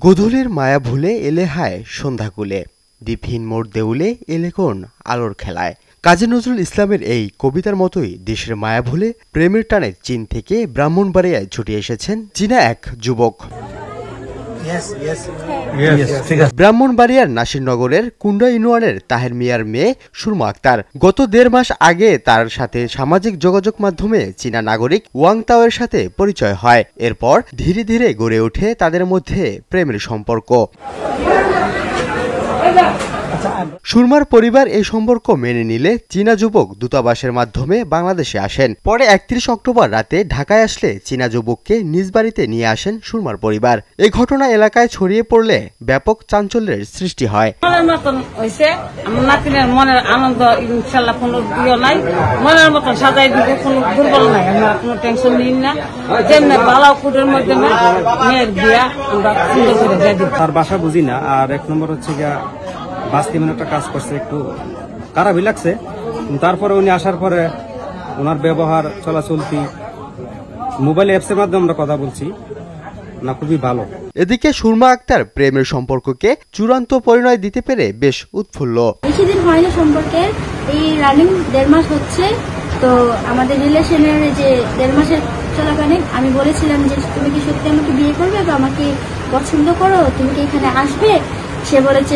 গোধূলির মায়া ভুলে এলে হায় সন্ধ্যাকুলে, দীপহীন মোর দেউলে এলে কোন আলোর খেলায়। কাজী নজরুল ইসলামের এই কবিতার মতোই দেশের মায়া ভুলে প্রেমের টানে চীন থেকে ব্রাহ্মণবাড়িয়ায় ছুটে এসেছেন চীনা এক যুবক। ব্রাহ্মণবাড়িয়ার নাসিরনগরের কুন্ডা ইউনিয়নের তাহের মিয়ার মেয়ে সুরমা আক্তার। গত ১.৫ মাস আগে তার সাথে সামাজিক যোগাযোগ মাধ্যমে চীনা নাগরিক ওয়াং তাওয়ের সাথে পরিচয় হয়। এরপর ধীরে ধীরে গড়ে ওঠে তাদের মধ্যে প্রেমের সম্পর্ক। সুরমার পরিবার এই সম্পর্ক মেনে নিলে চীনা যুবক দূতাবাসের মাধ্যমে বাংলাদেশে আসেন। পরে ৩১ অক্টোবর রাতে ঢাকায় আসলে চীনা যুবককে নিজ বাড়িতে নিয়ে আসেন সুরমার পরিবার। এই ঘটনা এলাকায় ছড়িয়ে পড়লে ব্যাপক চাঞ্চল্যের সৃষ্টি হয়। মনের আনন্দ ইনশাআল্লাহ কোনো প্রিয় নাই, মনের মতন সাজাই দিব, কোনো দুর্বল নাই, আমরা কোনো টেনশন নিই না। যেমনি বালাও কুটের মধ্যে মেয়ের বিয়া আমরা সুন্দর করে দিয়ে দিব। তার বাসা বুঝি না, আর এক নম্বর হচ্ছে গিয়া বাস্তি মানে একটা কাজ করছে, একটু খারাপই লাগছে। তারপরে উনি আসার পরে ওনার ব্যবহার চলাচলতি মোবাইল অ্যাপসের মাধ্যমে আমরা কথা বলছি না, খুবই ভালো। এদিকে সুরমা আক্তার প্রেমের সম্পর্ককে চূড়ান্ত পরিণয় দিতে পেরে বেশ উৎফুল্ল। বেশি দিন হয়নি সম্পর্কের, এই রানিং ১.৫ মাস হচ্ছে। তো আমাদের রিলেশনের যে ১.৫ মাসের চলাকালীন আমি বলেছিলাম যে তুমি কি সত্যি আমাকে বিয়ে করবে বা আমাকে পছন্দ করো, তুমি কি এখানে আসবে? সে বলেছে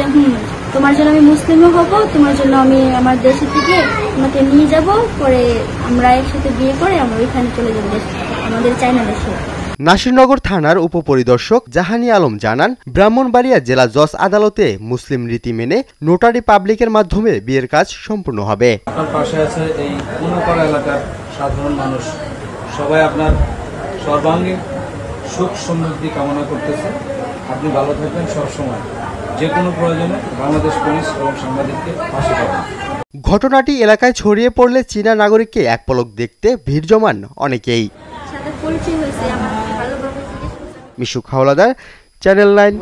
তোমার জন্য আমি মুসলিমও হব, তোমার জন্য আমি আমার দেশে থেকে তোমাকে নিয়ে যাব, পরে আমরা একসাথে বিয়ে করে আমরা ওইখানে চলে যাবো আমাদের চায়না দেশে। নাসিরনগর থানার উপপরিদর্শক জাহানি আলম জানান, ব্রাহ্মণবাড়িয়া জেলা জজ আদালতে মুসলিম রীতি মেনে নোটারি পাবলিকের মাধ্যমে বিয়ের কাজ সম্পূর্ণ হবে। আপনার পাশে আছে এই কোনাপাড়া এলাকার সাধারণ মানুষ, সবাই আপনার সর্বাঙ্গীন সুখ সমৃদ্ধি কামনা করতেছে। আপনি ভালো থাকবেন সবসময়, যে কোনো প্রয়োজনে বাংলাদেশ পুলিশ এবং সাংবাদিককে পাশে পাবেন। ঘটনাটি এলাকায় ছড়িয়ে পড়লে চীনা নাগরিককে এক পলক দেখতে ভিড় জমান অনেকেই। পরিচয় হয়েছে আমার ভালোভাবে। মিশুক হাওলাদার, চ্যানেল 9।